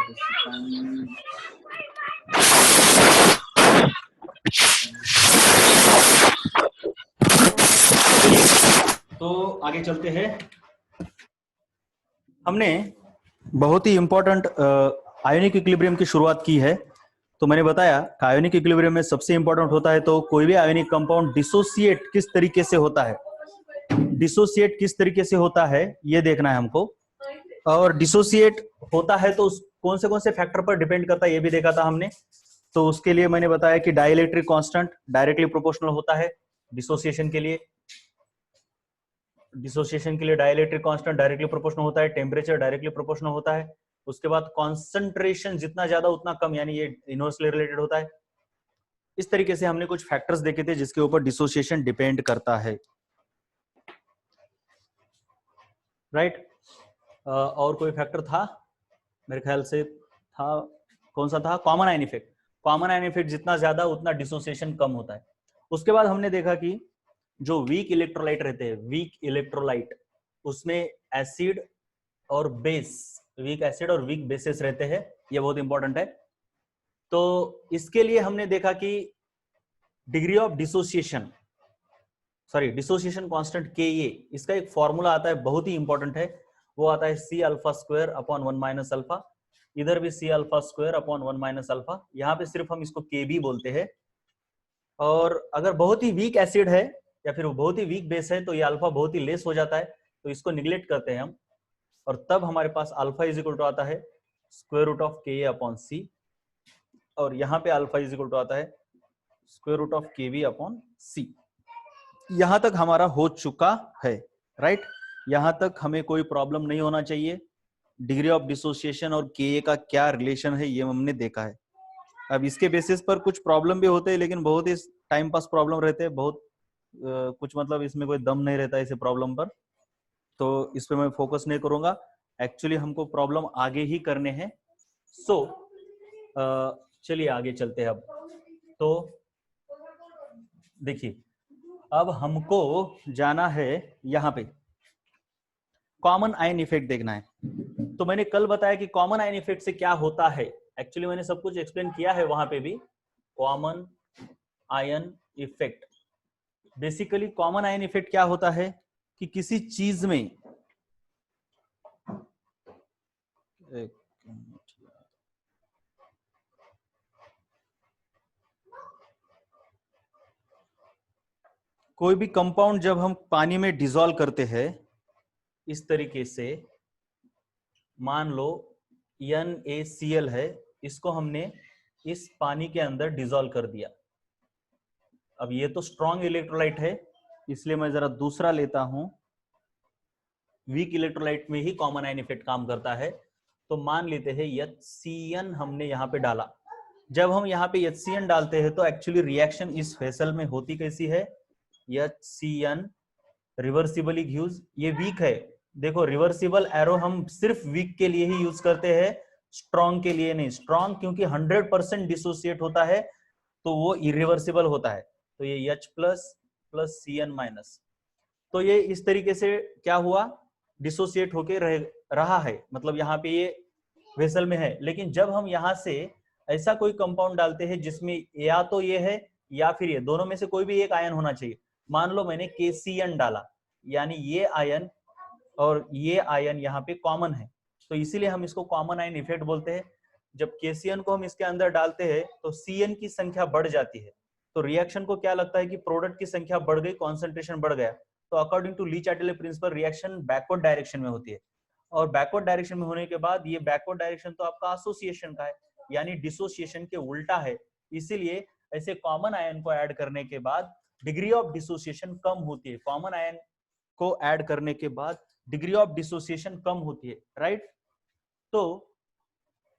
तो आगे चलते हैं। हमने बहुत ही इंपॉर्टेंट आयोनिक इक्विलिब्रियम की शुरुआत की है। तो मैंने बताया कि आयोनिक इक्विलिब्रियम में सबसे इंपॉर्टेंट होता है तो कोई भी आयोनिक कंपाउंड डिसोसिएट किस तरीके से होता है, डिसोसिएट किस तरीके से होता है ये देखना है हमको। और डिसोसिएट होता है तो कौन से फैक्टर पर डिपेंड करता है ये भी देखा था हमने। तो उसके लिए मैंने बताया कि डाइलेक्ट्रिक कांस्टेंट डायरेक्टली प्रोपोर्शनल होता है डिसोसिएशन के लिए। डिसोसिएशन के लिए डाइलेक्ट्रिक कांस्टेंट डायरेक्टली प्रोपोर्शनल होता है, टेम्परेचर डायरेक्टली प्रोपोर्शनल होता है। उसके बाद कॉन्सेंट्रेशन जितना ज्यादा उतना कम, यानी ये इनवर्सली रिलेटेड होता है। इस तरीके से हमने कुछ फैक्टर्स देखे थे जिसके ऊपर डिसोसिएशन डिपेंड करता है, राइट। और कोई फैक्टर था मेरे ख्याल से था, कौन सा था? Common ion effect. Common ion effect जितना ज्यादा उतना डिसोसिएशन कम होता है। उसके बाद हमने देखा कि जो वीक इलेक्ट्रोलाइट रहते हैं, वीक इलेक्ट्रोलाइट, उसमें एसिड और बेस, वीक एसिड और वीक बेसेस रहते हैं, ये बहुत इंपॉर्टेंट है। तो इसके लिए हमने देखा कि degree of dissociation, sorry dissociation constant के ए, इसका एक फॉर्मूला आता है बहुत ही इंपॉर्टेंट है, वो आता है C alpha square upon 1 minus alpha. इधर भी C alpha square upon 1 minus alpha, यहाँ पे सिर्फ हम इसको के बी बोलते हैं। और अगर बहुत ही वीक एसिड है या फिर बहुत ही वीक बेस है तो ये अल्फा बहुत ही लेस हो जाता है, तो इसको निग्लेक्ट करते हैं हम। और तब हमारे पास अल्फा इज इक्वल टू आता है स्क्वायर रूट ऑफ के ए अपॉन सी, और यहाँ पे अल्फा इज इक्वल टू आता है स्क्वायर रूट ऑफ के बी अपॉन सी। यहां तक हमारा हो चुका है, राइट। यहां तक हमें कोई प्रॉब्लम नहीं होना चाहिए। डिग्री ऑफ डिसोसिएशन और के का क्या रिलेशन है ये हमने देखा है। अब इसके बेसिस पर कुछ प्रॉब्लम भी होते हैं, लेकिन बहुत ही टाइम पास प्रॉब्लम रहते हैं, बहुत कुछ मतलब इसमें कोई दम नहीं रहता है इस प्रॉब्लम पर, तो इस पे मैं फोकस नहीं करूंगा। एक्चुअली हमको प्रॉब्लम आगे ही करने हैं। सो चलिए आगे चलते हैं। अब तो देखिए, अब हमको जाना है यहाँ पे, कॉमन आयन इफेक्ट देखना है। तो मैंने कल बताया कि कॉमन आयन इफेक्ट से क्या होता है। एक्चुअली मैंने सब कुछ एक्सप्लेन किया है वहां पे भी। Common ion effect, basically common ion effect क्या होता है कि किसी चीज में, कोई भी कंपाउंड जब हम पानी में डिसॉल्व करते हैं इस तरीके से, मान लो NaCl है, इसको हमने इस पानी के अंदर डिसॉल्व कर दिया। अब ये तो स्ट्रॉन्ग इलेक्ट्रोलाइट है, इसलिए मैं जरा दूसरा लेता हूं। वीक इलेक्ट्रोलाइट में ही कॉमन आयन इफेक्ट काम करता है। तो मान लेते हैं HCN हमने यहाँ पे डाला। जब हम यहाँ पे HCN डालते हैं तो एक्चुअली रिएक्शन इस वेसल में होती कैसी है, HCN रिवर्सिबली गिव्स, ये वीक है। देखो रिवर्सिबल एरो हम सिर्फ वीक के लिए ही यूज करते हैं, स्ट्रॉन्ग के लिए नहीं। स्ट्रॉन्ग क्योंकि 100% डिसोसिएट होता है तो वो इरिवर्सिबल होता है। तो ये H plus plus CN minus, तो ये इस तरीके से क्या हुआ, डिसोसिएट होके रहा है, मतलब यहाँ पे ये वेसल में है। लेकिन जब हम यहाँ से ऐसा कोई कंपाउंड डालते हैं जिसमें या तो ये है या फिर ये, दोनों में से कोई भी एक आयन होना चाहिए। मान लो मैंने KCN डाला, यानी ये आयन और ये आयन यहाँ पे कॉमन है, तो इसीलिए हम इसको कॉमन आयन इफेक्ट बोलते हैं। जब KCN को हम इसके अंदर डालते हैं तो CN की संख्या बढ़ जाती है, तो रिएक्शन को क्या लगता है कि प्रोडक्ट की संख्या बढ़ गई, कॉन्सेंट्रेशन बढ़ गया। तो according to Le Chatelier principle reaction backward direction में होती है, और बैकवर्ड डायरेक्शन में होने के बाद ये बैकवर्ड डायरेक्शन तो आपका एसोसिएशन का है, यानी डिसोसिएशन के उल्टा है। इसीलिए ऐसे कॉमन आयन को ऐड करने के बाद डिग्री ऑफ डिसोसिएशन कम होती है। कॉमन आयन को ऐड करने के बाद डिग्री ऑफ डिसोसिएशन कम होती है, राइट। तो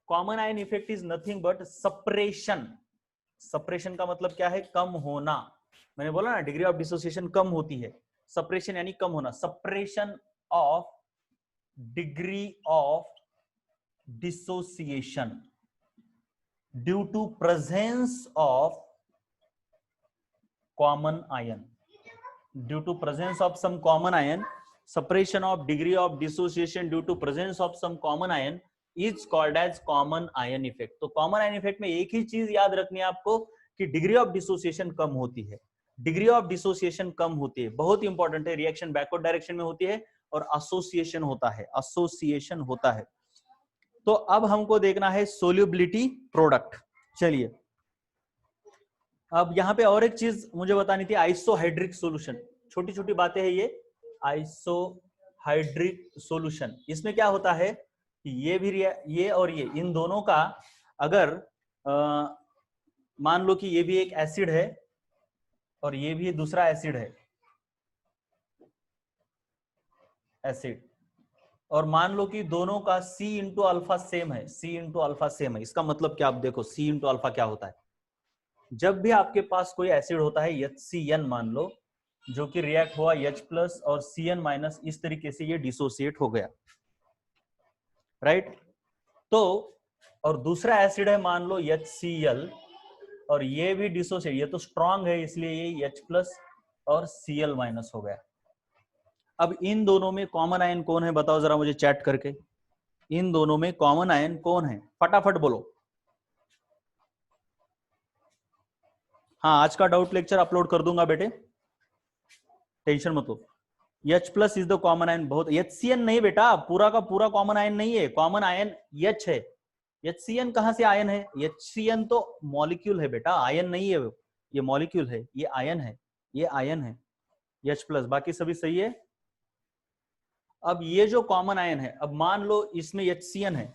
common ion effect is nothing but suppression. Suppression का मतलब क्या है, कम होना। मैंने बोला ना डिग्री ऑफ डिसोसिएशन कम होती है, सप्रेशन यानी कम होना। Suppression of degree of dissociation due to presence of common ion, due to presence of some common ion, suppression of degree of dissociation due to presence of some common ion is called as common ion effect. तो common ion effect में एक ही चीज याद रखनी है आपको कि degree of dissociation कम होती है। डिग्री ऑफ डिसोसिएशन कम होती है, बहुत इंपॉर्टेंट है। रिएक्शन बैकवर्ड डायरेक्शन में होती है और एसोसिएशन होता है, एसोसिएशन होता है। तो अब हमको देखना है सोल्यूबिलिटी प्रोडक्ट। चलिए अब यहां पे और एक चीज मुझे बतानी थी, आइसोहाइड्रिक सॉल्यूशन। छोटी छोटी बातें हैं ये, आइसोहाइड्रिक सॉल्यूशन। इसमें क्या होता है कि ये और ये इन दोनों का अगर मान लो कि ये भी एक एसिड है और ये भी दूसरा एसिड है, एसिड, और मान लो कि दोनों का C इंटू अल्फा सेम है, C इंटू अल्फा सेम है। इसका मतलब क्या, आप देखो C इंटू अल्फा क्या होता है। जब भी आपके पास कोई एसिड होता है HCN मान लो, जो कि रिएक्ट हुआ H प्लस और Cn माइनस, इस तरीके से ये डिसोसिएट हो गया, राइट। तो और दूसरा एसिड है मान लो HCl और ये भी डिसोसिएट, ये तो स्ट्रॉन्ग है इसलिए ये H प्लस और Cl माइनस हो गया। अब इन दोनों में कॉमन आयन कौन है बताओ जरा मुझे चैट करके, इन दोनों में कॉमन आयन कौन है, फटाफट बोलो। हाँ, आज का डाउट लेक्चर अपलोड कर दूंगा बेटे, टेंशन मत लो। H plus is the common ion. बहुत HCN नहीं बेटा, पूरा का पूरा कॉमन आयन नहीं है, कॉमन आयन H है। HCN कहां से आयन है, HCN तो मॉलिक्यूल है बेटा, आयन नहीं है, ये मॉलिक्यूल है, ये आयन है, ये आयन है H प्लस, बाकी सभी सही है। अब ये जो कॉमन आयन है, अब मान लो इसमें HCN है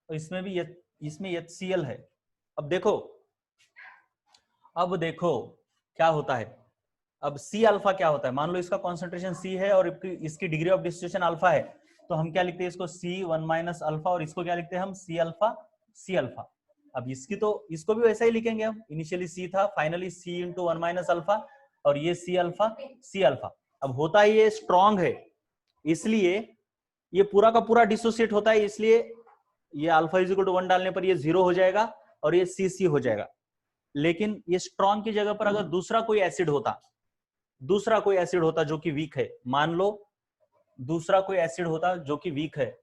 और इसमें भी इसमें HCl है। अब देखो क्या होता है। अब C अल्फा क्या होता है, मान लो इसका कॉन्सेंट्रेशन C है और इसकी डिग्री ऑफ डिसोसिएशन अल्फा है, तो हम क्या लिखते हैं इसको C1 माइनस अल्फा, और इसको क्या लिखते हैं हम C अल्फा, C अल्फा। अब इसको भी वैसा ही लिखेंगे हम, इनिशियली C था, finally C into 1 minus alpha, और ये C अल्फा, C अल्फा। अब होता है ये स्ट्रॉन्ग है, इसलिए ये पूरा का पूरा डिसोसिएट होता है, इसलिए ये अल्फा इज इक्वल टू 1 डालने पर ये 0 हो जाएगा और ये CC हो जाएगा। लेकिन ये स्ट्रॉन्ग की जगह पर अगर दूसरा कोई एसिड होता जो कि वीक है, मान लो दूसरा कोई एसिड होता जो कि वीक है,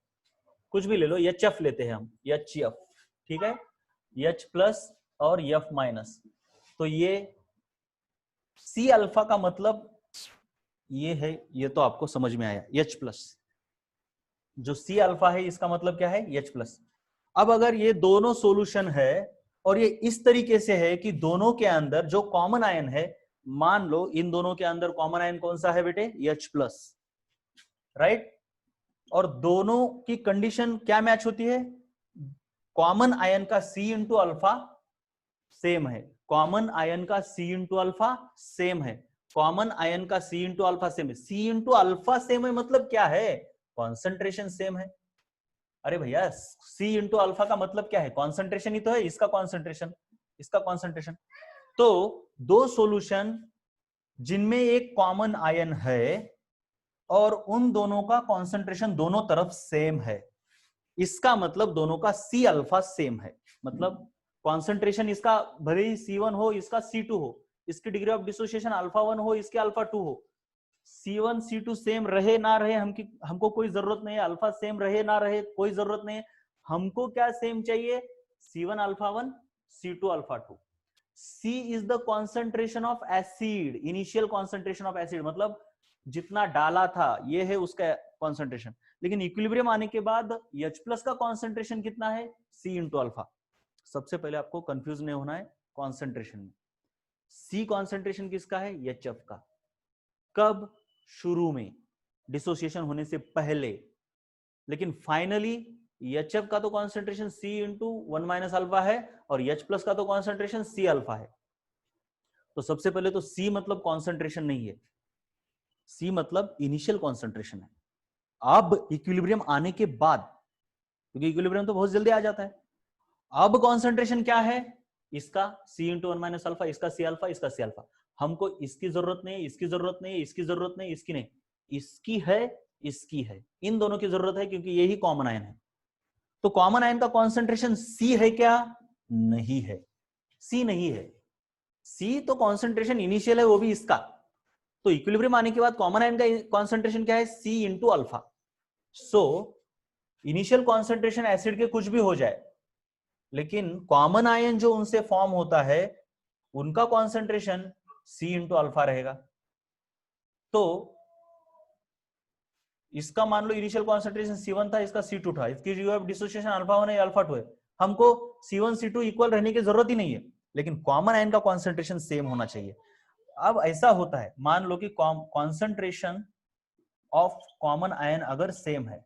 कुछ भी ले लो, HF लेते हैं हम, HF, ठीक है, H प्लस और F माइनस, तो ये C अल्फा का मतलब ये है, ये तो आपको समझ में आया, H प्लस। जो C अल्फा है इसका मतलब क्या है, H प्लस। अब अगर ये दोनों सॉल्यूशन है और ये इस तरीके से है कि दोनों के अंदर जो कॉमन आयन है, मान लो इन दोनों के अंदर कॉमन आयन कौन सा है बेटे, H प्लस, राइट। और दोनों की कंडीशन क्या मैच होती है, कॉमन आयन का C इंटू अल्फा सेम है, कॉमन आयन का C इंटू अल्फा सेम है, कॉमन आयन का C इंटू अल्फा सेम है। C इंटू अल्फा सेम है मतलब क्या है, कॉन्सेंट्रेशन सेम है। अरे भैया C इंटू अल्फा का मतलब क्या है, कॉन्सेंट्रेशन ही तो है, इसका कॉन्सेंट्रेशन, इसका कॉन्सेंट्रेशन। तो दो सॉल्यूशन जिनमें एक कॉमन आयन है और उन दोनों का कॉन्सेंट्रेशन दोनों तरफ सेम है, इसका मतलब दोनों का C अल्फा सेम है। मतलब कॉन्सेंट्रेशन इसका भले ही C1 हो, इसका C2 हो, इसकी डिग्री ऑफ डिसोसिएशन अल्फा 1 हो, इसके अल्फा 2 हो, C1 C2 सेम रहे ना रहे हमको कोई जरूरत नहीं है, अल्फा सेम रहे ना रहे कोई जरूरत नहीं है, हमको क्या सेम चाहिए, C1 alpha 1, C2 alpha 2। C is the concentration of acid, initial concentration of acid, मतलब जितना डाला था ये है उसका कॉन्सेंट्रेशन। लेकिन इक्विलिब्रियम आने के बाद H प्लस का कॉन्सेंट्रेशन कितना है, C इंटू अल्फा। सबसे पहले आपको कंफ्यूज नहीं होना है कॉन्सेंट्रेशन में। C कॉन्सेंट्रेशन किसका है, HF का। कब, शुरू में, डिसोसिएशन होने से पहले। लेकिन फाइनली HF का तो concentration C into 1 minus alpha है और H प्लस का तो कॉन्सेंट्रेशन C अल्फा है। तो सबसे पहले तो C मतलब कॉन्सेंट्रेशन नहीं है, C मतलब इनिशियल कॉन्सेंट्रेशन है। अब इक्विलिब्रियम आने के बाद, क्योंकि इक्विलिब्रियम तो बहुत जल्दी आ जाता है, अब कॉन्सेंट्रेशन क्या है, इसका C इंटू 1 माइनस अल्फा, इसका C अल्फा, इसका C अल्फा। हमको इसकी जरूरत नहीं, इसकी जरूरत नहीं, इसकी जरूरत नहीं, इसकी नहीं, इसकी है, इसकी है, इन दोनों की जरूरत है क्योंकि यही कॉमन आयन है। तो कॉमन आयन का कॉन्सेंट्रेशन C है क्या, नहीं है, C नहीं है। C तो कॉन्सेंट्रेशन इनिशियल है, वो भी इसका। तो इक्विलिब्रियम आने के बाद कॉमन आयन का कॉन्सेंट्रेशन क्या है, C into alpha. So initial concentration acid के कुछ भी हो जाए, लेकिन कॉमन आयन जो उनसे फॉर्म होता है उनका कॉन्सेंट्रेशन C इंटू अल्फा रहेगा। तो इसका मान लो इनिशियल कॉन्सेंट्रेशन C1 था, इसका C2 था, इसकी डिसोसिएशन अल्फा 1 है या अल्फा 2 है, हमको C1 C2 इक्वल रहने की जरूरत ही नहीं है, लेकिन कॉमन आयन का कॉन्सेंट्रेशन सेम होना चाहिए। अब ऐसा होता है, मान लो कि कॉन्सेंट्रेशन ऑफ कॉमन आयन अगर सेम है,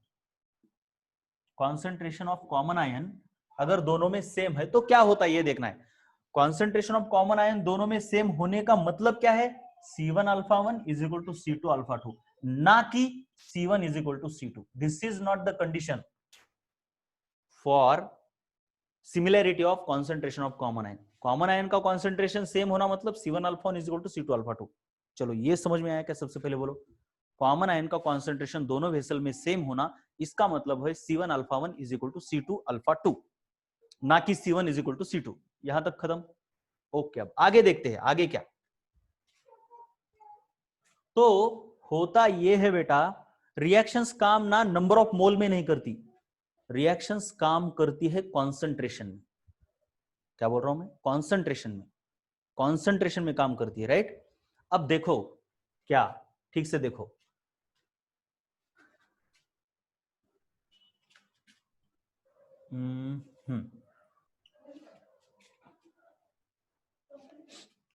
कॉन्सेंट्रेशन ऑफ कॉमन आयन अगर दोनों में सेम है तो क्या होता है ये देखना है। कॉन्सेंट्रेशन ऑफ कॉमन आयन दोनों में सेम होने का मतलब क्या है, C1 alpha 1 is equal to C2 alpha 2, ना कि C1 is equal to C2। This is not the condition for similarity of concentration of common ion. Common ion का कॉन्सेंट्रेशन सेम होना मतलब C1 alpha 1 is equal to C2 alpha 2। चलो ये समझ में आया क्या? सबसे पहले बोलो, कॉमन आयन का कॉन्सेंट्रेशन दोनों वेसल में सेम होना, इसका मतलब है C1 alpha 1 is equal to C2 alpha 2, ना कि C1 is equal to C2। यहां तक खत्म। ओके, अब आगे देखते हैं आगे क्या। तो होता यह है बेटा, रिएक्शंस काम ना नंबर ऑफ मोल में नहीं करती, रिएक्शंस काम करती है कॉन्सेंट्रेशन में। क्या बोल रहा हूं मैं? कॉन्सेंट्रेशन में, कॉन्सेंट्रेशन में काम करती है, राइट। अब देखो क्या, ठीक से देखो,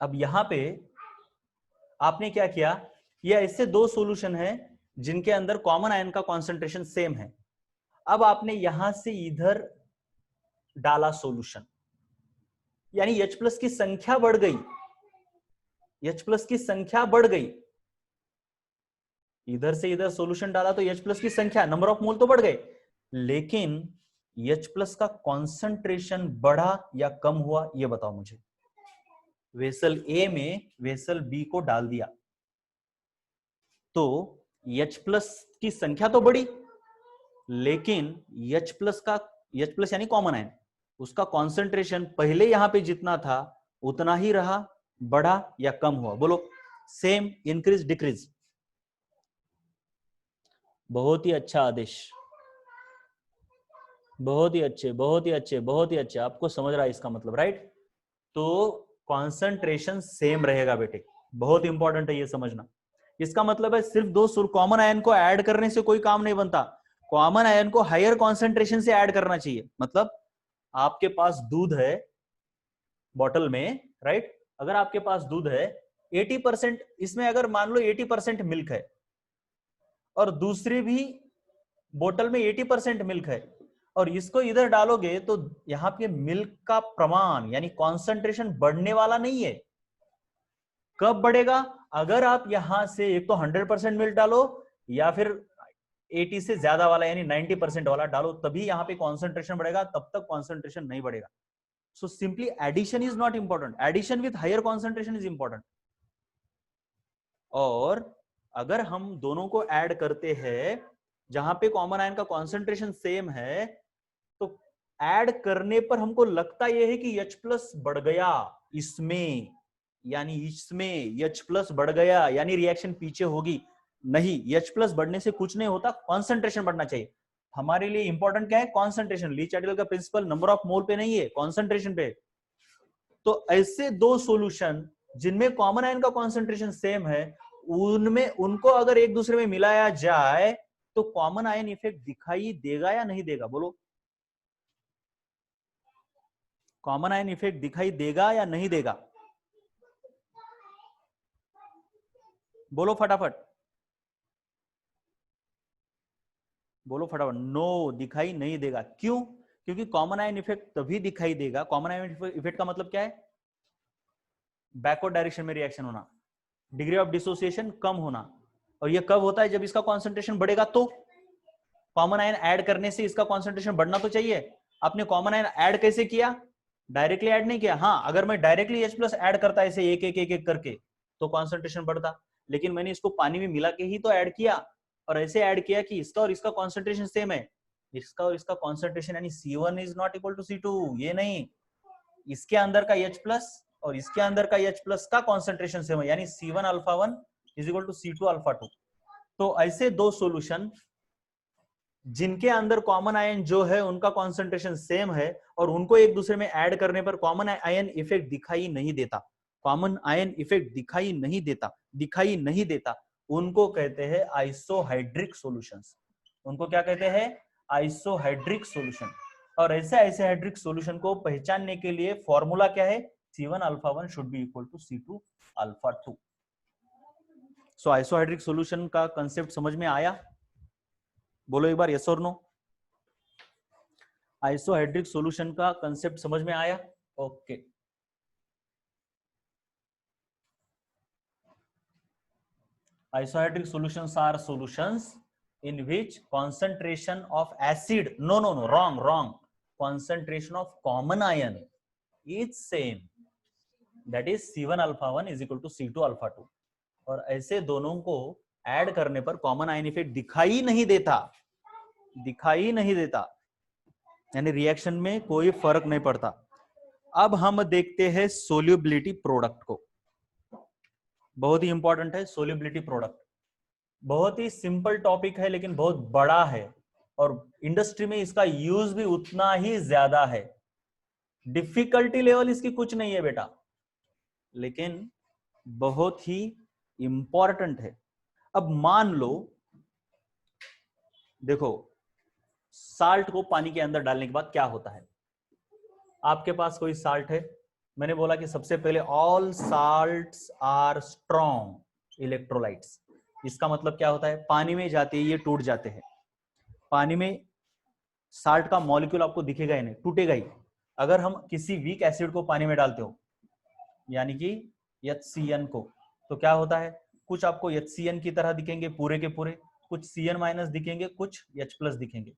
अब यहां पे आपने क्या किया, ये ऐसे दो सॉल्यूशन है जिनके अंदर कॉमन आयन का कॉन्सेंट्रेशन सेम है। अब आपने यहां से इधर डाला सॉल्यूशन, यानी H प्लस की संख्या बढ़ गई, H प्लस की संख्या बढ़ गई। इधर से इधर सॉल्यूशन डाला तो H प्लस की संख्या, नंबर ऑफ मोल तो बढ़ गए, लेकिन H प्लस का कॉन्सेंट्रेशन बढ़ा या कम हुआ, ये बताओ मुझे। वेसल ए में वेसल बी को डाल दिया तो H प्लस की संख्या तो बढ़ी, लेकिन H प्लस का, H प्लस यानी कॉमन आयन, उसका कॉन्सेंट्रेशन पहले यहां पे जितना था उतना ही रहा, बढ़ा या कम हुआ? बोलो, सेम, इंक्रीज, डिक्रीज? बहुत ही अच्छा आदेश, बहुत ही अच्छे, बहुत ही अच्छे, बहुत ही अच्छे, आपको समझ रहा है इसका मतलब, राइट। तो कॉन्सेंट्रेशन सेम रहेगा बेटे, बहुत इंपॉर्टेंट है ये समझना। इसका मतलब है सिर्फ दो कॉमन आयन को ऐड करने से कोई काम नहीं बनता, कॉमन आयन को हायर कॉन्सेंट्रेशन से ऐड करना चाहिए। मतलब आपके पास दूध है बॉटल में, राइट, अगर आपके पास दूध है 80%, इसमें अगर मान लो 80% मिल्क है और दूसरी भी बोतल में 80% मिल्क है, और इसको इधर डालोगे तो यहां पे मिल्क का प्रमाण यानी कॉन्सेंट्रेशन बढ़ने वाला नहीं है। कब बढ़ेगा? अगर आप यहां से एक तो 100% मिल्क डालो या फिर 80 से ज्यादा वाला यानी 90% वाला डालो, तभी यहां पे कॉन्सेंट्रेशन बढ़ेगा, तब तक कॉन्सेंट्रेशन नहीं बढ़ेगा। So simply addition is not important, addition with higher concentration is important. और अगर हम दोनों को ऐड करते हैं जहां पे कॉमन आयन का कॉन्सेंट्रेशन सेम है, तो ऐड करने पर हमको लगता यह है कि H प्लस बढ़ गया इसमें, यानी इसमें H प्लस बढ़ गया यानी रिएक्शन पीछे होगी। नहीं, H प्लस बढ़ने से कुछ नहीं होता, कॉन्सेंट्रेशन बढ़ना चाहिए। हमारे लिए इंपॉर्टेंट क्या है? कॉन्सेंट्रेशन। ली चार्टिकल का प्रिंसिपल नंबर ऑफ मोल पे नहीं है, कॉन्सेंट्रेशन पे। तो ऐसे दो सॉल्यूशन जिनमें कॉमन आयन का कॉन्सेंट्रेशन सेम है, उनमें उनको अगर एक दूसरे में मिलाया जाए तो कॉमन आयन इफेक्ट दिखाई देगा या नहीं देगा? बोलो, कॉमन आयन इफेक्ट दिखाई देगा या नहीं देगा? बोलो फटाफट, बोलो फटाफट। नो, दिखाई नहीं देगा। क्यों? क्योंकि कॉमन आयन इफेक्ट तभी दिखाई देगा, कॉमन आयन इफेक्ट का मतलब क्या है? बैकवर्ड डायरेक्शन में रिएक्शन होना, डिग्री ऑफ डिसोसिएशन कम होना। और ये कब होता है? जब इसका कॉन्सेंट्रेशन बढ़ेगा। तो कॉमन आयन ऐड करने से इसका कॉन्सेंट्रेशन बढ़ना तो चाहिए। आपने कॉमन आयन ऐड कैसे किया? डायरेक्टली ऐड नहीं किया। हाँ, अगर मैं डायरेक्टली H प्लस ऐड करता ऐसे एक एक एक एक करके तो कॉन्सेंट्रेशन बढ़ता, लेकिन मैंने इसको पानी में मिला के ही तो ऐड किया, और ऐसे ऐड किया कि इसका और इसका कॉन्सेंट्रेशन सेम है, इसका और इसका कॉन्सेंट्रेशन यानी C1 is not equal to C2, ये नहीं, इसके अंदर का H प्लस और इसके अंदर का H प्लस का कॉन्सेंट्रेशन सेम है, यानी C1 alpha 1 is equal to C2 alpha 2। तो ऐसे दो सॉल्यूशन जिनके अंदर कॉमन आयन जो है उनका कॉन्सेंट्रेशन सेम है और उनको एक दूसरे में ऐड करने पर कॉमन आयन इफेक्ट दिखाई नहीं देता, कॉमन आयन इफेक्ट दिखाई नहीं देता, उनको कहते हैं आइसोहाइड्रिक सॉल्यूशंस। उनको क्या कहते हैं? आइसोहाइड्रिक सॉल्यूशन। और ऐसे आइसोहाइड्रिक सॉल्यूशन को पहचानने के लिए फॉर्मूला क्या है? C1 alpha 1 should be equal to C2 alpha 2। So isohydric solution का कंसेप्ट समझ में आया? बोलो एक बार यस और नो। आइसोहाइड्रिक सॉल्यूशन का कंसेप्ट समझ में आया? Okay. Isohydric solutions are solutions in which concentration of acid, no, wrong. Concentration of common ion is same. That is C1 alpha 1 is equal to C2 alpha 2. और ऐसे दोनों को add करने पर कॉमन आयन इफेक्ट दिखाई नहीं देता, यानी रिएक्शन में कोई फर्क नहीं पड़ता। अब हम देखते हैं सोल्यूबिलिटी प्रोडक्ट को। बहुत ही इंपॉर्टेंट है सोल्यूबिलिटी प्रोडक्ट। बहुत ही सिंपल टॉपिक है लेकिन बहुत बड़ा है और इंडस्ट्री में इसका यूज भी उतना ही ज्यादा है। डिफिकल्टी लेवल इसकी कुछ नहीं है बेटा, लेकिन बहुत ही इंपॉर्टेंट है। अब मान लो, देखो साल्ट को पानी के अंदर डालने के बाद क्या होता है? आपके पास कोई साल्ट है, मैंने बोला कि सबसे पहले all salts are strong electrolytes. इसका मतलब क्या होता है? पानी में जाते ही ये टूट जाते हैं। पानी में साल्ट का मॉलिक्यूल आपको दिखेगा ही नहीं, टूटेगा ही। अगर हम किसी वीक एसिड को पानी में डालते हो, यानी कि HCN को, तो क्या होता है? कुछ आपको HCN की तरह दिखेंगे पूरे के पूरे, कुछ Cn माइनस दिखेंगे, कुछ H प्लस दिखेंगे।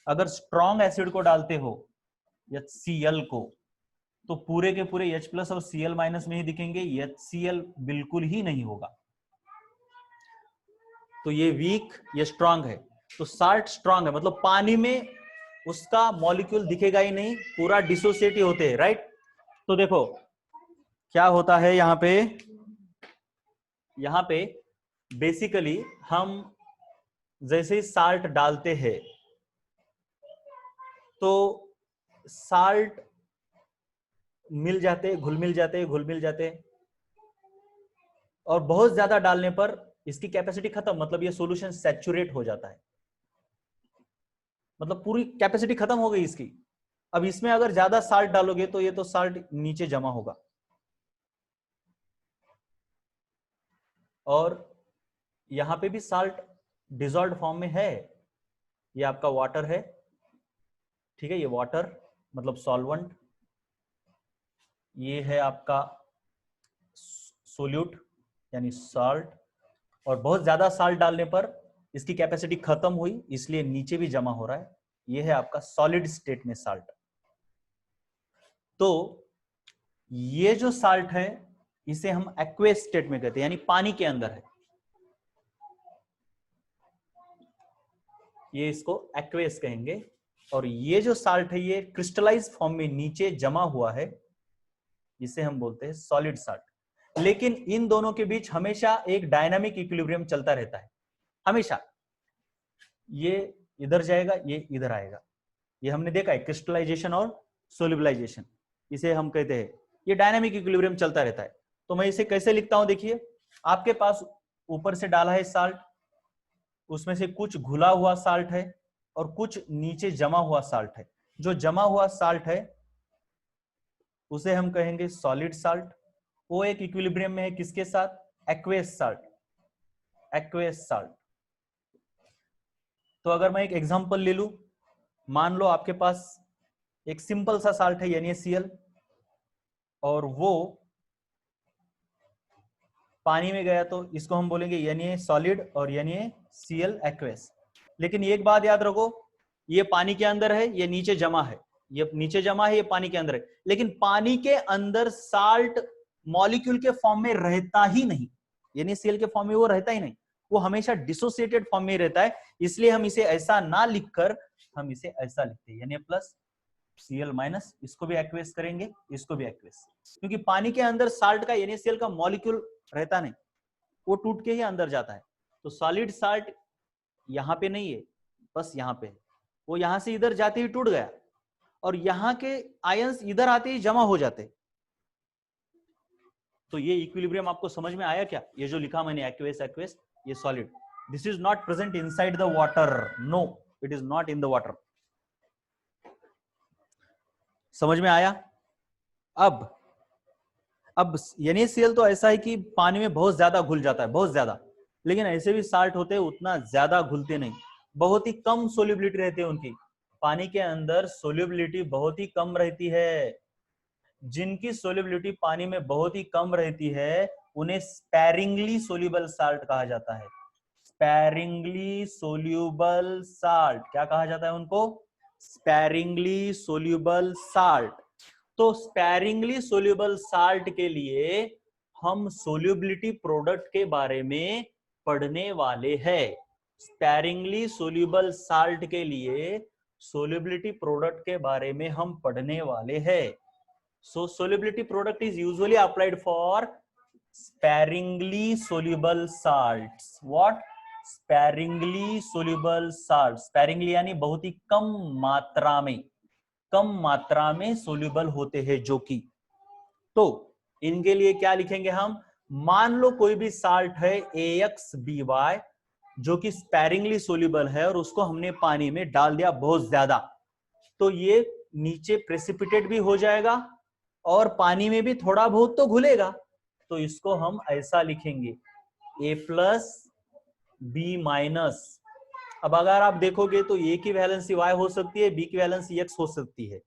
अगर स्ट्रॉन्ग एसिड को डालते हो HCl को, तो पूरे के पूरे H प्लस और Cl माइनस में ही दिखेंगे, HCl बिल्कुल ही नहीं होगा। तो ये वीक, ये स्ट्रांग है। तो साल्ट स्ट्रांग है मतलब पानी में उसका मॉलिक्यूल दिखेगा ही नहीं, पूरा डिसोसिएट होते हैं, राइट? तो देखो क्या होता है यहां पे बेसिकली हम जैसे ही साल्ट डालते हैं तो साल्ट मिल जाते हैं, घुल मिल जाते हैं, और बहुत ज्यादा डालने पर इसकी कैपेसिटी खत्म, मतलब ये सॉल्यूशन सैचुरेट हो जाता है, मतलब पूरी कैपेसिटी खत्म हो गई इसकी। अब इसमें अगर ज्यादा साल्ट डालोगे तो ये तो साल्ट नीचे जमा होगा, और यहां पे भी साल्ट डिसॉल्व्ड फॉर्म में है। ये आपका वाटर है, ठीक है, ये वाटर मतलब सॉल्वेंट, ये है आपका सोल्यूट यानी साल्ट, और बहुत ज्यादा साल्ट डालने पर इसकी कैपेसिटी खत्म हुई, इसलिए नीचे भी जमा हो रहा है। ये है आपका सॉलिड स्टेट में साल्ट। तो ये जो साल्ट है इसे हम एक्वेस स्टेट में कहते हैं, यानी पानी के अंदर है। ये इसको एक्वेस कहेंगे। और ये जो साल्ट है ये क्रिस्टलाइज फॉर्म में नीचे जमा हुआ है, इसे हम बोलते हैं सॉलिड साल्ट। लेकिन इन दोनों के बीच हमेशा एक डायनामिक इक्विलिब्रियम चलता रहता है, हमेशा। ये इधर जाएगा, ये इधर आएगा। ये हमने देखा है क्रिस्टलाइजेशन और सोल्यूबलाइजेशन, इसे हम कहते हैं ये डायनामिक इक्विलिब्रियम चलता रहता है। तो मैं इसे कैसे लिखता हूं? देखिए, आपके पास ऊपर से डाला है साल्ट, उसमें से कुछ घुला हुआ साल्ट है और कुछ नीचे जमा हुआ साल्ट है। जो जमा हुआ साल्ट है उसे हम कहेंगे सॉलिड साल्ट। वो एक इक्विलिब्रियम में है किसके साथ? Aqueous salt, aqueous salt. तो अगर मैं एक एग्जांपल ले लूं, मान लो आपके पास एक सिंपल सा साल्ट है NaCl, और वो पानी में गया तो इसको हम बोलेंगे Na सॉलिड और NaCl एक्वेस। लेकिन एक बात याद रखो, ये पानी के अंदर है, ये नीचे जमा है, ये नीचे जमा है, ये पानी के अंदर है। लेकिन पानी के अंदर साल्ट मॉलिक्यूल के फॉर्म में रहता ही नहीं, NaCl के फॉर्म में वो रहता ही नहीं, वो हमेशा डिसोसिएटेड फॉर्म में रहता है। इसलिए हम इसे ऐसा ना लिखकर हम इसे ऐसा लिखते हैं Na प्लस Cl माइनस, इसको भी एक्वेस करेंगे, इसको भी एक्वेस, क्योंकि पानी के अंदर साल्ट का NaCl का मॉलिक्यूल रहता नहीं, वो टूट के ही अंदर जाता है। तो सॉलिड साल्ट यहां पे नहीं है, बस यहाँ पे, वो यहां से इधर जाते ही टूट गया और यहाँ के आयंस इधर आते ही जमा हो जाते। तो ये इक्विलिब्रियम आपको समझ में आया क्या? ये जो लिखा मैंने एक्वेस एक्वेस, ये solid, this is not present inside the water, no it is not in the water. समझ में आया? अब NaCl तो ऐसा है कि पानी में बहुत ज्यादा घुल जाता है, बहुत ज्यादा, लेकिन ऐसे भी साल्ट होते हैं उतना ज्यादा घुलते नहीं, बहुत ही कम सोल्युबिलिटी रहती है उनकी। पानी के अंदर सोल्युबिलिटी बहुत ही कम रहती है। जिनकी सोल्युबिलिटी पानी में बहुत ही कम रहती है उन्हें स्पैरिंगली सोल्यूबल साल्ट कहा जाता है। स्पैरिंगली सोल्यूबल साल्ट, क्या कहा जाता है उनको? Sparingly soluble salt. तो स्पैरिंगली सोल्यूबल साल्ट के लिए हम सोल्यूबिलिटी प्रोडक्ट के बारे में पढ़ने वाले हैं। स्पैरिंगली सोल्यूबल साल्ट के लिए सोल्यूबिलिटी प्रोडक्ट के बारे में हम पढ़ने वाले हैं। So solubility product is usually applied for sparingly soluble salts. What? Sparingly soluble salts. Sparingly यानी बहुत ही कम मात्रा में soluble होते हैं जो कि। तो इनके लिए क्या लिखेंगे हम? मान लो कोई भी साल्ट है AXBY जो कि स्पैरिंगली सोल्यूबल है और उसको हमने पानी में डाल दिया बहुत ज्यादा, तो ये नीचे प्रेसिपिटेट भी हो जाएगा और पानी में भी थोड़ा बहुत तो घुलेगा। तो इसको हम ऐसा लिखेंगे A+B-। अब अगर आप देखोगे तो A की वैलेंसी Y हो सकती है, B की वैलेंसी X हो सकती है।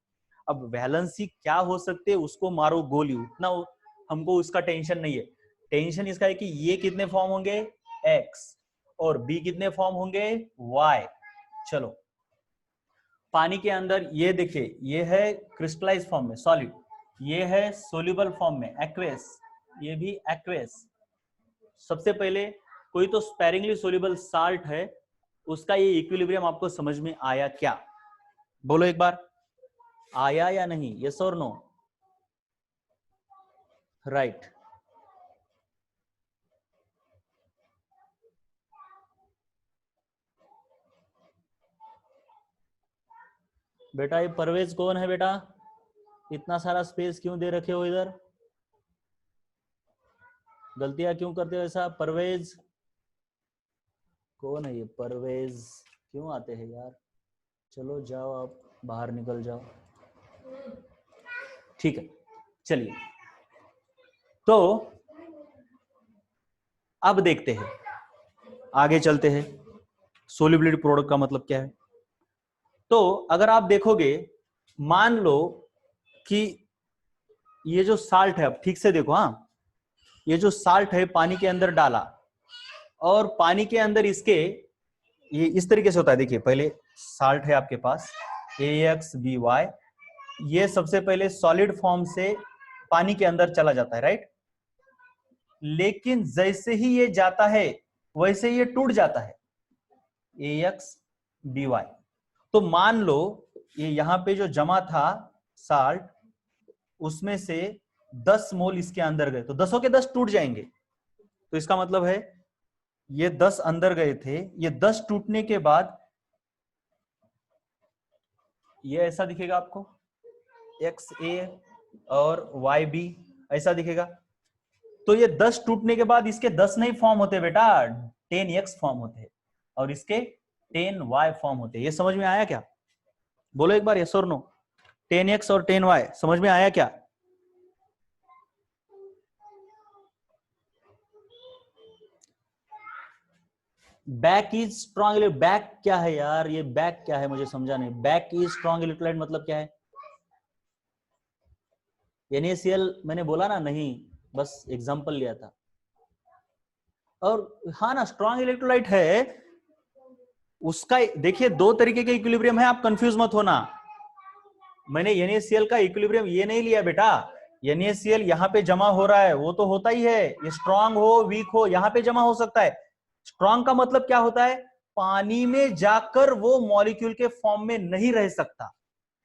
अब वैलेंसी क्या हो सकते है उसको मारो गोली, उतना हमको उसका टेंशन नहीं है। टेंशन इसका है कि ये कितने फॉर्म होंगे X और B कितने फॉर्म होंगे Y। चलो पानी के अंदर ये देखिए, ये है क्रिस्टलाइज फॉर्म में सॉलिड, ये है सोल्यूबल फॉर्म में एक्वेस, ये भी एक्वेस। सबसे पहले कोई तो स्पैरिंगली सोल्यूबल साल्ट है, उसका ये इक्विलिब्रियम आपको समझ में आया क्या? बोलो एक बार, आया या नहीं? यस और नो? राइट। बेटा ये परवेज कौन है बेटा? इतना सारा स्पेस क्यों दे रखे हो इधर? गलतियां क्यों करते हो ऐसा? परवेज कौन है? ये परवेज क्यों आते हैं यार? चलो जाओ, आप बाहर निकल जाओ। ठीक है, चलिए तो अब देखते हैं, आगे चलते हैं सोल्युबिलिटी प्रोडक्ट का मतलब क्या है। तो अगर आप देखोगे, मान लो कि ये जो साल्ट है, अब ठीक से देखो, हाँ, ये जो साल्ट है पानी के अंदर डाला और पानी के अंदर इसके ये इस तरीके से होता है। देखिए पहले साल्ट है आपके पास AXBY, ये सबसे पहले सॉलिड फॉर्म से पानी के अंदर चला जाता है, राइट? लेकिन जैसे ही ये जाता है वैसे ये टूट जाता है AXBY। तो मान लो ये यहां पे जो जमा था साल्ट, उसमें से 10 मोल इसके अंदर गए तो 10 के 10 टूट जाएंगे। तो इसका मतलब है ये 10 अंदर गए थे, ये 10 टूटने के बाद ये ऐसा दिखेगा आपको XA और YB ऐसा दिखेगा। तो ये 10 टूटने के बाद इसके 10 नहीं फॉर्म होते बेटा, 10X फॉर्म होते हैं और इसके 10Y फॉर्म होते हैं। ये समझ में आया क्या? बोलो एक बार यस और नो। 10X और 10Y समझ में आया क्या? बैक इज स्ट्रॉन्ग, बैक क्या है यार? ये बैक क्या है मुझे समझा नहीं। बैक इज स्ट्रॉन्ग इलेक्ट्रोलाइट मतलब क्या है? NaCl मैंने बोला ना, नहीं बस एग्जांपल लिया था। और हाँ ना, स्ट्रॉन्ग इलेक्ट्रोलाइट है उसका। देखिए दो तरीके के इक्विलिब्रियम है, आप कंफ्यूज मत होना। मैंने NaCl का इक्विलिब्रियम ये नहीं लिया बेटा। NaCl यहाँ पे जमा हो रहा है, वो तो होता ही है, ये स्ट्रॉन्ग हो वीक हो यहाँ पे जमा हो सकता है। स्ट्रॉन्ग का मतलब क्या होता है? पानी में जाकर वो मॉलिक्यूल के फॉर्म में नहीं रह सकता,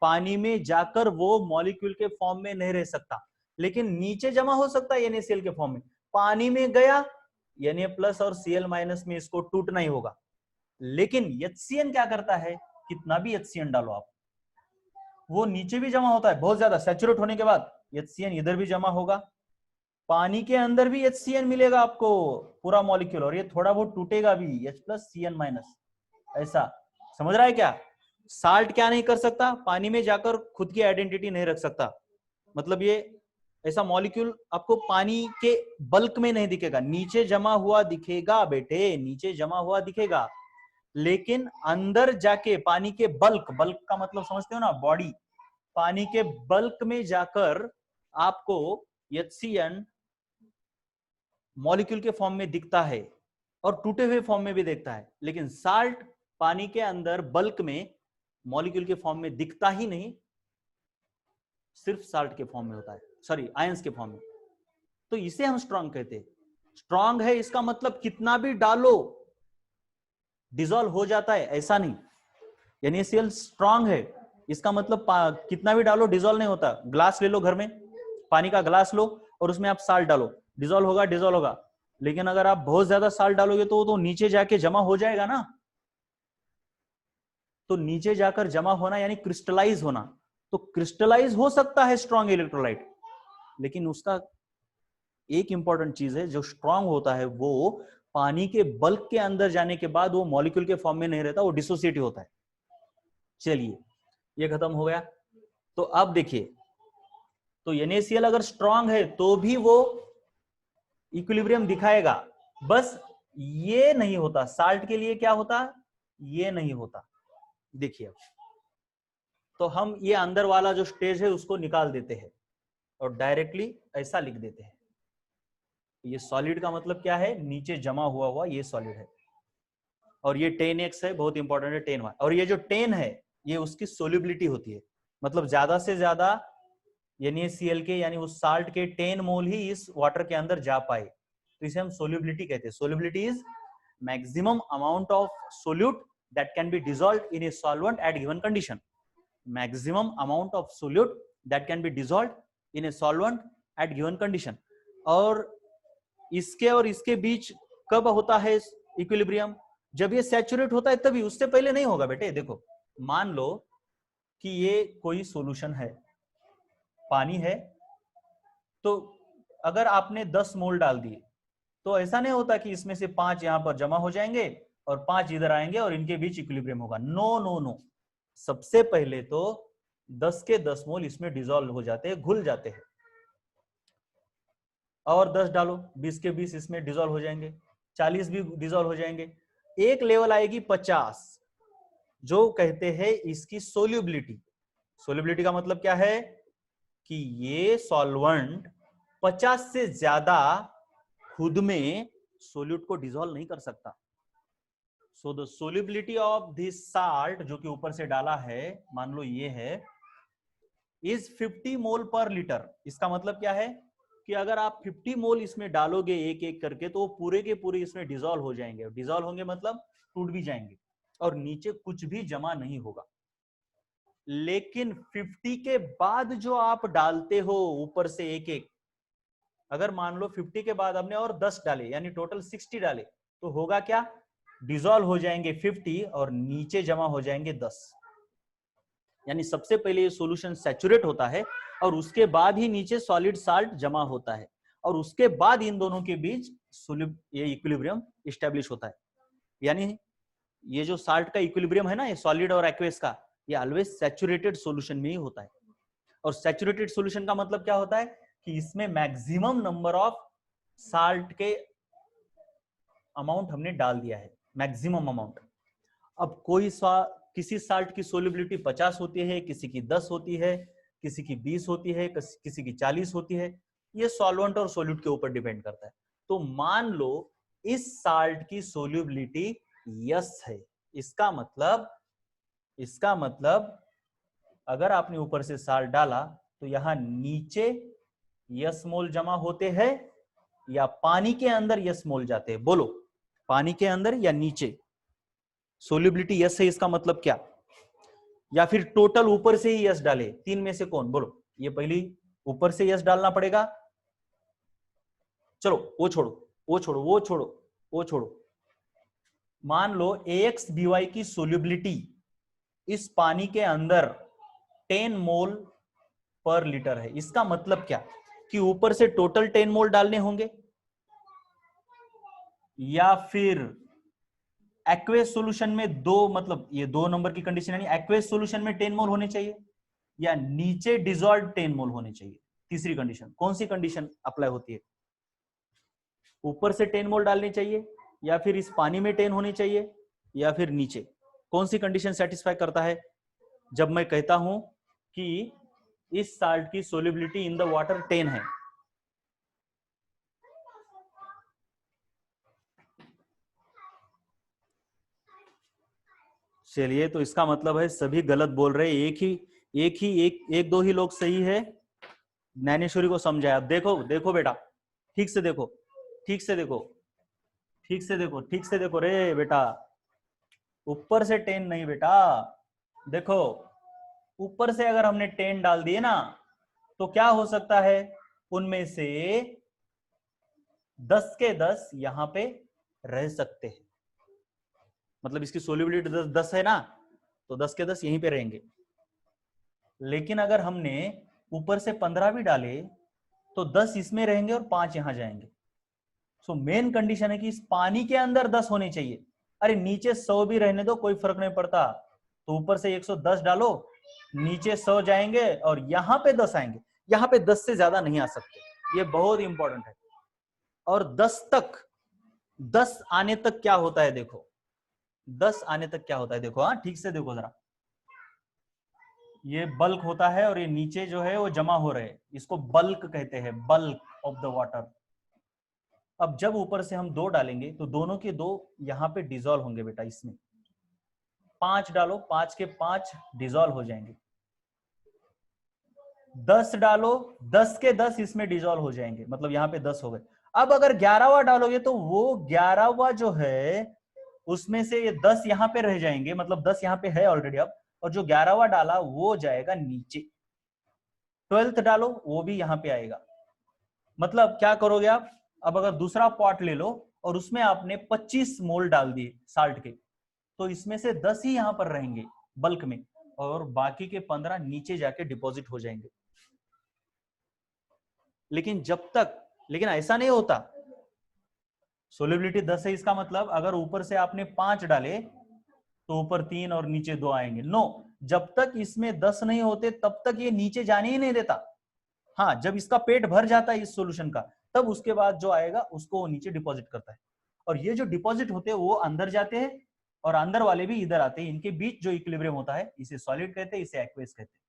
पानी में जाकर वो मॉलिक्यूल के फॉर्म में नहीं रह सकता, लेकिन नीचे जमा हो सकता है NaCl के फॉर्म में। पानी में गया Na+ और Cl- में इसको टूटना ही होगा, लेकिन HCN क्या करता है, कितना भी HCN डालो आप, वो नीचे भी जमा होता है बहुत ज्यादा सैचुरेट होने के बाद। HCN इधर भी जमा होगा, पानी के अंदर भी HCN मिलेगा आपको पूरा मॉलिक्यूल, और ये थोड़ा बहुत टूटेगा भी, H+CN-, ऐसा समझ रहा है क्या। साल्ट क्या नहीं कर सकता, पानी में जाकर खुद की आइडेंटिटी नहीं रख सकता, मतलब ये ऐसा मॉलिक्यूल आपको पानी के बल्क में नहीं दिखेगा, नीचे जमा हुआ दिखेगा बेटे, नीचे जमा हुआ दिखेगा, लेकिन अंदर जाके पानी के बल्क, बल्क का मतलब समझते हो ना, बॉडी, पानी के बल्क में जाकर आपको HCN मॉलिक्यूल के फॉर्म में दिखता है और टूटे हुए फॉर्म में भी दिखता है, लेकिन साल्ट पानी के अंदर बल्क में मॉलिक्यूल के फॉर्म में दिखता ही नहीं, सिर्फ साल्ट के फॉर्म में होता है, सॉरी आयंस के फॉर्म में। तो इसे हम स्ट्रांग कहते हैं। स्ट्रांग है इसका मतलब कितना भी डालो डिसॉल्व हो जाता है, ऐसा नहीं। NaCl स्ट्रांग है इसका मतलब कितना भी डालो डिसॉल्व नहीं होता। ग्लास ले लो घर में, पानी का ग्लास लो और उसमें आप साल्ट डालो, डिसॉल्व होगा, डिसॉल्व होगा, लेकिन अगर आप बहुत ज्यादा साल्ट डालोगे तो वो तो नीचे जाके जमा हो जाएगा ना। तो नीचे जाकर जमा होना यानी क्रिस्टलाइज होना, तो क्रिस्टलाइज हो सकता है स्ट्रांग इलेक्ट्रोलाइट, लेकिन उसका एक इंपॉर्टेंट चीज है, जो स्ट्रांग होता है वो पानी के बल्क के अंदर जाने के बाद वो मॉलिक्यूल के फॉर्म में नहीं रहता, वो डिसोसिएटिव होता है। चलिए ये खत्म हो गया। तो अब देखिए, तो NaCl अगर स्ट्रांग है तो भी वो इक्विलिब्रियम दिखाएगा, बस ये नहीं होता। साल्ट के लिए क्या होता, ये नहीं होता। देखिए तो हम ये अंदर वाला जो स्टेज है उसको निकाल देते हैं और डायरेक्टली ऐसा लिख देते हैं। ये सॉलिड का मतलब क्या है, नीचे जमा हुआ हुआ ये सॉलिड है, और ये 10x है, बहुत इंपॉर्टेंट है 10y, और ये जो 10 है ये उसकी सोल्युबिलिटी होती है, मतलब ज्यादा से ज्यादा NaCl के यानी उस साल्ट के 10 मोल ही इस वाटर के अंदर जा पाए, तो इसे हम सोल्युबिलिटी कहते हैं। Solubility is maximum amount of solute that can be dissolved in a solvent eight given condition. Maximum amount of solute that can be dissolved in a solvent eight given condition. और इसके और इसके बीच कब होता है equilibrium, जब ये saturate होता है तभी, उससे पहले नहीं होगा बेटे। देखो मान लो कि ये कोई सॉल्यूशन है, पानी है, तो अगर आपने 10 मोल डाल दिए तो ऐसा नहीं होता कि इसमें से 5 यहां पर जमा हो जाएंगे और 5 इधर आएंगे और इनके बीच इक्विलिब्रियम होगा। नो नो नो, सबसे पहले तो 10 के 10 मोल इसमें डिसॉल्व हो जाते हैं, घुल जाते हैं, और 10 डालो 20 के 20 इसमें डिसॉल्व हो जाएंगे, 40 भी डिसॉल्व हो जाएंगे, एक लेवल आएगी 50, जो कहते हैं इसकी सोल्युबिलिटी। सोल्युबिलिटी का मतलब क्या है कि ये सॉल्वेंट 50 से ज्यादा खुद में सोल्यूट को डिसॉल्व नहीं कर सकता। So the solubility of this salt जो कि ऊपर से डाला है, मान लो ये है, इज 50 मोल पर लीटर। इसका मतलब क्या है कि अगर आप 50 मोल इसमें डालोगे एक एक करके तो वो पूरे के पूरे इसमें डिसॉल्व हो जाएंगे। डिसॉल्व होंगे मतलब टूट भी जाएंगे और नीचे कुछ भी जमा नहीं होगा। लेकिन 50 के बाद जो आप डालते हो ऊपर से एक एक, अगर मान लो 50 के बाद हमने और 10 डाले यानी टोटल 60 डाले, तो होगा क्या, डिसॉल्व हो जाएंगे 50 और नीचे जमा हो जाएंगे 10। यानी सबसे पहले ये सॉल्यूशन सैचुरेट होता है और उसके बाद ही नीचे सॉलिड साल्ट जमा होता है, और उसके बाद इन दोनों के बीच ये इक्विलिब्रियम एस्टेब्लिश होता है। यानी ये जो साल्ट का इक्विलिब्रियम है ना, ये सॉलिड और एक्वेस का, ये ऑलवेज सैचुरेटेड सॉल्यूशन में ही होता है। और सैचुरेटेड सॉल्यूशन का मतलब क्या होता है कि इसमें मैक्सिमम नंबर ऑफ साल्ट के अमाउंट हमने डाल दिया है, मैक्सिमम अमाउंट। अब किसी साल्ट की सोल्युबिलिटी 50 होती है, किसी की 10 होती है, किसी की 20 होती है, किसी की 40 होती है, ये सॉल्वेंट और सोल्यूट के ऊपर डिपेंड करता है। तो मान लो इस साल्ट की सोल्युबिलिटी यस है, इसका मतलब अगर आपने ऊपर से साल्ट डाला तो यहां नीचे यस मोल जमा होते हैं या पानी के अंदर यस मोल जाते हैं, बोलो पानी के अंदर या नीचे। सोल्युबिलिटी यस है इसका मतलब क्या, या फिर टोटल ऊपर से ही यस डाले, तीन में से कौन, बोलो। ये पहली ऊपर से यस डालना पड़ेगा, चलो वो छोड़ो वो छोड़ो वो छोड़ो वो छोड़ो, मान लो AX/BY की सोल्यूबिलिटी इस पानी के अंदर 10 मोल पर लीटर है। इसका मतलब क्या कि ऊपर से टोटल 10 मोल डालने होंगे, या फिर एक्वेस सॉल्यूशन में दो, मतलब ये 2 नंबर की कंडीशन यानी एक्वेस सॉल्यूशन में 10 मोल होने चाहिए, या नीचे डिसॉल्व 10 मोल होने चाहिए। तीसरी कंडीशन, कौन सी कंडीशन अप्लाई होती है? ऊपर से 10 मोल डालने चाहिए, या फिर इस पानी में 10 होने चाहिए, या फिर नीचे? कौन सी कंडीशन सेटिस्फाई करता है जब मैं कहता हूं कि इस साल्ट की सोल्युबिलिटी इन द वाटर 10 है? चलिए, तो इसका मतलब है सभी गलत बोल रहे हैं, एक दो ही लोग सही है। ज्ञानेश्वरी को समझाया। देखो देखो बेटा, ठीक से देखो, ठीक से देखो, ठीक से देखो, ठीक से देखो रे बेटा, ऊपर से 10 नहीं बेटा। देखो, ऊपर से अगर हमने 10 डाल दिए ना, तो क्या हो सकता है, उनमें से 10 के 10 यहां पे रह सकते हैं। मतलब इसकी सोल्युबिलिटी 10 है ना, तो 10 के 10 यहीं पे रहेंगे। लेकिन अगर हमने ऊपर से 15 भी डाले, तो 10 इसमें रहेंगे और 5 यहां जाएंगे। सो मेन कंडीशन है कि इस पानी के अंदर 10 होने चाहिए। अरे नीचे 100 भी रहने दो, कोई फर्क नहीं पड़ता। तो ऊपर से 110 डालो, नीचे 100 जाएंगे और यहां पे 10 आएंगे। यहां पे 10 से ज्यादा नहीं आ सकते, ये बहुत इंपॉर्टेंट है। और 10 आने तक क्या होता है देखो, 10 आने तक क्या होता है देखो, हाँ ठीक से देखो जरा। ये बल्क होता है और ये नीचे जो है वो जमा हो रहे हैं, इसको बल्क कहते हैं, बल्क ऑफ द वाटर। अब जब ऊपर से हम 2 डालेंगे तो दोनों के 2 यहां पे डिसॉल्व होंगे बेटा। इसमें 5 डालो, 5 के 5 डिसॉल्व हो जाएंगे। 10 डालो, 10 के 10 इसमें डिसॉल्व हो जाएंगे, मतलब यहां पे 10 हो गए। अब अगर 11वां डालोगे तो वो 11वां जो है उसमें से ये 10 यहां पे रह जाएंगे, मतलब 10 यहां पे है ऑलरेडी अब, और जो 11वां डाला वो जाएगा नीचे। 12th डालो, वो भी यहां पे आएगा। मतलब क्या करोगे आप, अब अगर दूसरा पॉट ले लो और उसमें आपने 25 मोल डाल दिए साल्ट के, तो इसमें से 10 ही यहां पर रहेंगे बल्क में, और बाकी के 15 नीचे जाके डिपॉजिट हो जाएंगे। लेकिन ऐसा नहीं होता। सोल्युबिलिटी 10 है, इसका मतलब अगर ऊपर से आपने 5 डाले तो ऊपर 3 और नीचे 2 आएंगे। नो, जब तक इसमें 10 नहीं होते तब तक ये नीचे जाने ही नहीं देता। हाँ, जब इसका पेट भर जाता है इस सॉल्यूशन का, तब उसके बाद जो आएगा उसको वो नीचे डिपॉजिट करता है। और ये जो डिपॉजिट होते हैं वो अंदर जाते हैं, और अंदर वाले भी इधर आते हैं। इनके बीच जो इक्विलिब्रियम होता है, इसे सॉलिड कहते हैं, इसे एक्वेस कहते हैं।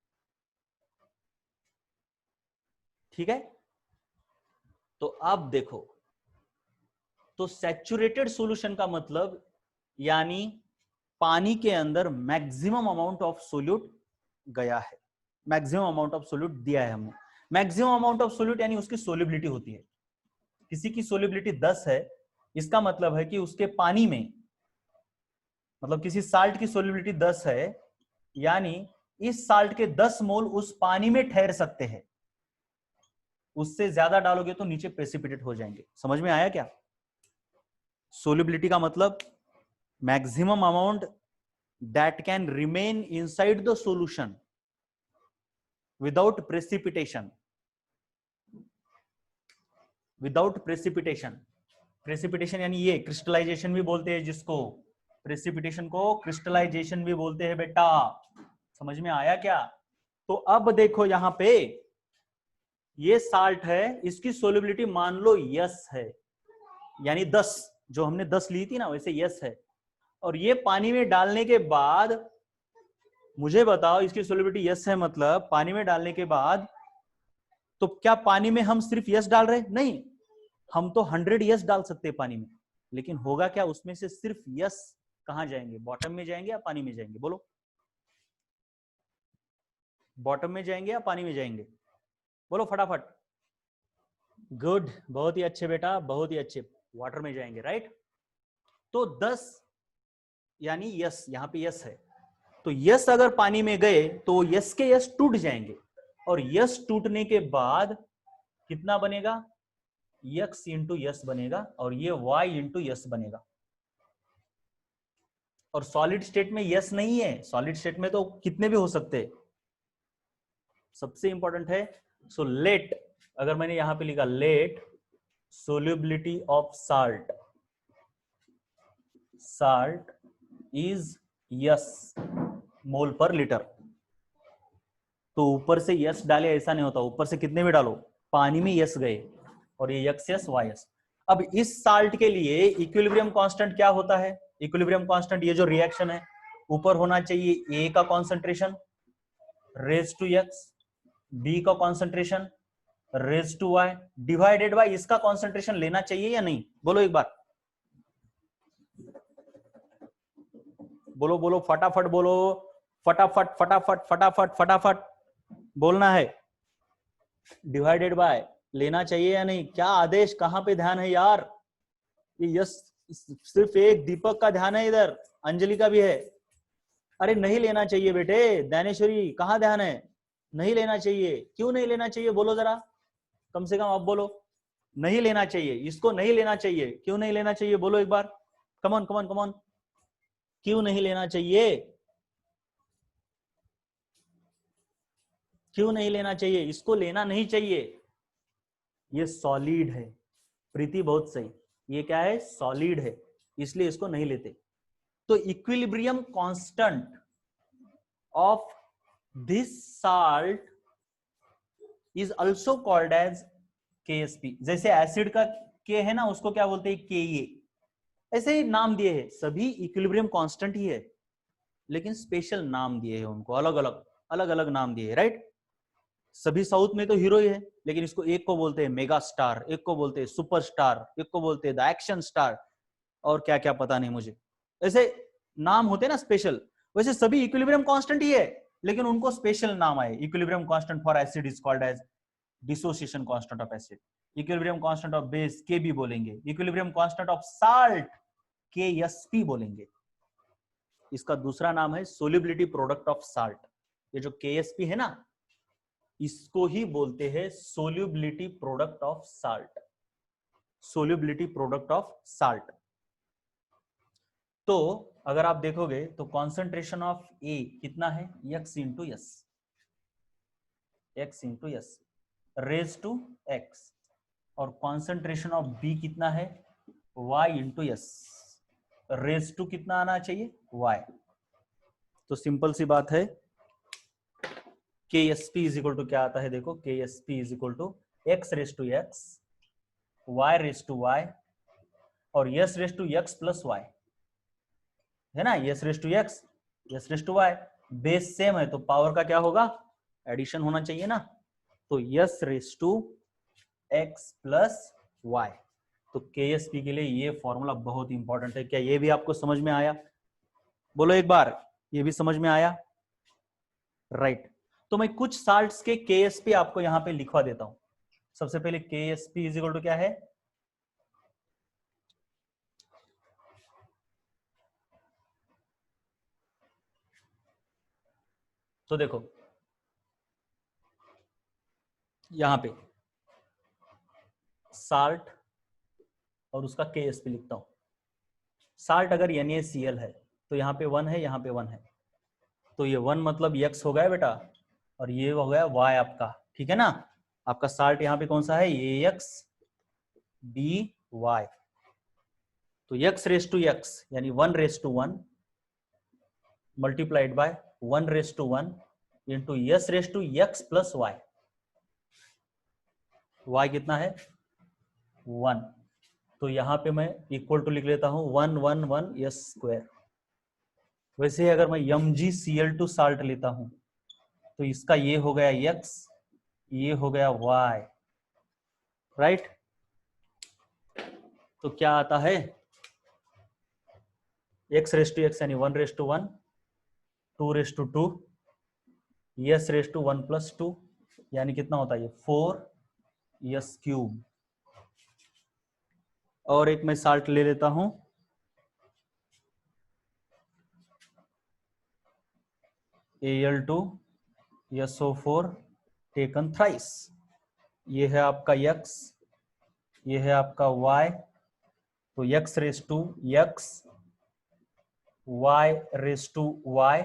ठीक है, तो अब देखो, तो सैचुरेटेड सॉल्यूशन का मतलब यानी पानी के अंदर मैक्सिमम अमाउंट ऑफ सोल्यूट गया है, मैक्सिमम अमाउंट ऑफ सोल्यूट दिया है हमने। मैक्सिमम अमाउंट ऑफ सोल्यूट यानी उसकी सोल्युबिलिटी होती है। किसी की सोल्युबिलिटी 10 है, इसका मतलब है कि उसके पानी में, मतलब किसी साल्ट की सोल्युबिलिटी 10 है, यानी इस साल्ट के 10 मोल उस पानी में ठहर सकते हैं। उससे ज्यादा डालोगे तो नीचे प्रेसिपिटेट हो जाएंगे। समझ में आया क्या? सोल्युबिलिटी का मतलब maximum amount that can remain inside the solution without precipitation, without precipitation. Precipitation यानी ये क्रिस्टलाइजेशन भी बोलते हैं जिसको, प्रेसिपिटेशन को क्रिस्टलाइजेशन भी बोलते हैं बेटा। समझ में आया क्या? तो अब देखो यहां पे ये साल्ट है, इसकी सोल्युबिलिटी मान लो यस है, यानी 10, जो हमने 10 ली थी ना वैसे यस है। और ये पानी में डालने के बाद, मुझे बताओ इसकी सोल्युबिलिटी यस है, मतलब पानी में डालने के बाद, तो क्या पानी में हम सिर्फ यस डाल रहे? नहीं, हम तो 100 यस डाल सकते हैं पानी में। लेकिन होगा क्या, उसमें से सिर्फ यस कहां जाएंगे, बॉटम में जाएंगे या पानी में जाएंगे? बोलो, बॉटम में जाएंगे या पानी में जाएंगे? बोलो फटाफट। गुड, बहुत ही अच्छे बेटा, बहुत ही अच्छे, वाटर में जाएंगे, राइट। तो 10 यानी यस, यहां पे यस है, तो यस अगर पानी में गए तो यस के यस टूट जाएंगे, और यस टूटने के बाद कितना बनेगा, यक्स इंटू यस बनेगा, और ये वाई इंटू यस बनेगा। और सॉलिड स्टेट में यस नहीं है, सॉलिड स्टेट में तो कितने भी हो सकते हैं। सबसे इंपॉर्टेंट है सो लेट, अगर मैंने यहां पे लिखा let solubility of salt, salt is S mole per litre, तो ऊपर से यस डाले ऐसा नहीं होता, ऊपर से कितने भी डालो, पानी में यस गए और ये यक्स यस वाई यस। अब इस साल्ट के लिए इक्विलिब्रियम कांस्टेंट क्या होता है, इक्विलिब्रियम कांस्टेंट ये जो रिएक्शन है ऊपर होना चाहिए ए का concentration raise to X, B का concentration raise to Y, divided by इसका कॉन्सेंट्रेशन लेना चाहिए या नहीं, बोलो एक बार, बोलो बोलो फटाफट बोलो, फटाफट फटाफट फटाफट फटाफट बोलना है। डिवाइडेड बाय लेना चाहिए या नहीं, क्या आदेश, कहां पे ध्यान है यार, ये यस सिर्फ एक दीपक का ध्यान है, इधर अंजलि का भी है। अरे नहीं लेना चाहिए बेटे, दानेश्वरी कहां ध्यान है, नहीं लेना चाहिए, क्यों नहीं लेना चाहिए बोलो जरा, कम से कम आप बोलो, नहीं लेना चाहिए, इसको नहीं लेना चाहिए, क्यों नहीं लेना चाहिए बोलो एक बार, कमॉन कमॉन कमॉन, क्यों नहीं लेना चाहिए, क्यों नहीं लेना चाहिए, इसको लेना नहीं चाहिए, ये सॉलिड है, प्रीति बहुत सही, ये क्या है सॉलिड है, इसलिए इसको नहीं लेते। तो equilibrium constant of this salt is also called as KSP, जैसे एसिड का K है ना उसको क्या बोलते हैं KA, ऐसे ही नाम दिए हैं, सभी इक्विलिब्रियम कांस्टेंट ही है लेकिन स्पेशल नाम दिए हैं उनको, अलग अलग नाम दिए हैं, राइट। सभी साउथ में तो हीरो ही है, लेकिन इसको एक को बोलते हैं मेगा स्टार, एक को बोलते हैं सुपर स्टार, एक को बोलते हैं द एक्शन स्टार, और क्या क्या पता नहीं मुझे, ऐसे नाम होते हैं ना स्पेशल। वैसे सभी इक्विलिब्रियम कांस्टेंट ही है लेकिन उनको स्पेशल नाम आए, equilibrium constant for acid is called as dissociation constant of acid, equilibrium constant of base Kb बोलेंगे, equilibrium constant of salt KSP बोलेंगे। इसका दूसरा नाम है सोल्युबिलिटी प्रोडक्ट ऑफ साल्ट, ये जो KSP है ना इसको ही बोलते हैं solubility product of salt, solubility product of salt. तो अगर आप देखोगे तो कॉन्सेंट्रेशन ऑफ A कितना है x into S, x into yes raise to x, और कॉन्सेंट्रेशन ऑफ B कितना है y into yes raise to कितना आना चाहिए y। तो सिंपल सी बात है KSP इज इक्वल टू क्या आता है, देखो KSP is equal to x raise to x y raise to y और S raise to x plus y है ना, S raise to x S raise to y, base same है तो power का क्या होगा एडिशन होना चाहिए ना, तो S raise to x plus y। तो KSP के लिए ये फॉर्मूला बहुत इंपॉर्टेंट है, क्या ये भी आपको समझ में आया, बोलो एक बार, ये भी समझ में आया, राइट। तो मैं कुछ साल्ट्स के KSP आपको यहां पे लिखवा देता हूं। सबसे पहले KSP इज इक्वल टू क्या है, तो देखो यहां पे साल्ट और उसका KSP लिखता हूं। साल्ट अगर NaCl है तो यहाँ पे 1 है, यहाँ पे 1 है, तो ये 1 मतलब x हो गया बेटा और ये हो गया y आपका, ठीक है ना। आपका साल्ट यहाँ पे कौन सा है AX BY, तो x रेज टू x यानी 1 raise to 1 multiplied by 1 raise to 1 into yes raise to x plus y, y कितना है 1, तो यहां पे मैं इक्वल टू लिख लेता हूं 1 1 1 यस स्क्वायर। वैसे अगर मैं MgCl2 साल्ट लेता हूं तो इसका ये हो गया x, ये हो गया y, राइट। तो क्या आता है x रेज टू x यानी 1 raise to 1 2 raise to 2 yes raise to 1 plus 2 यानी कितना होता है ये 4 यस क्यूब। और एक मैं साल्ट ले लेता हूं Al2 SO4 टेकन थ्राइस, ये है आपका x, ये है आपका y, तो x raise to x y raise to y,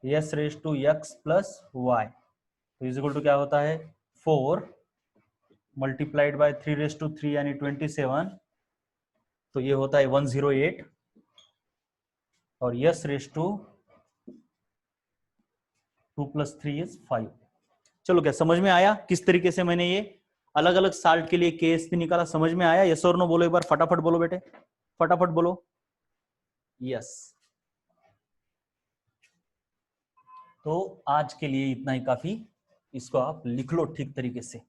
s raise to x plus y, तो इज इक्वल टू क्या होता है 4 मल्टीप्लाइड बाय 3 रेस टू 3 यानी 27, तो ये होता है 108, और s raise to 2 plus 3 is 5। चलो क्या समझ में आया किस तरीके से मैंने ये अलग अलग साल्ट के लिए केएसपी निकाला? समझ में आया? यस और नो बोलो एक बार, फटाफट बोलो बेटे, फटाफट बोलो यस। तो आज के लिए इतना ही काफी, इसको आप लिख लो ठीक तरीके से।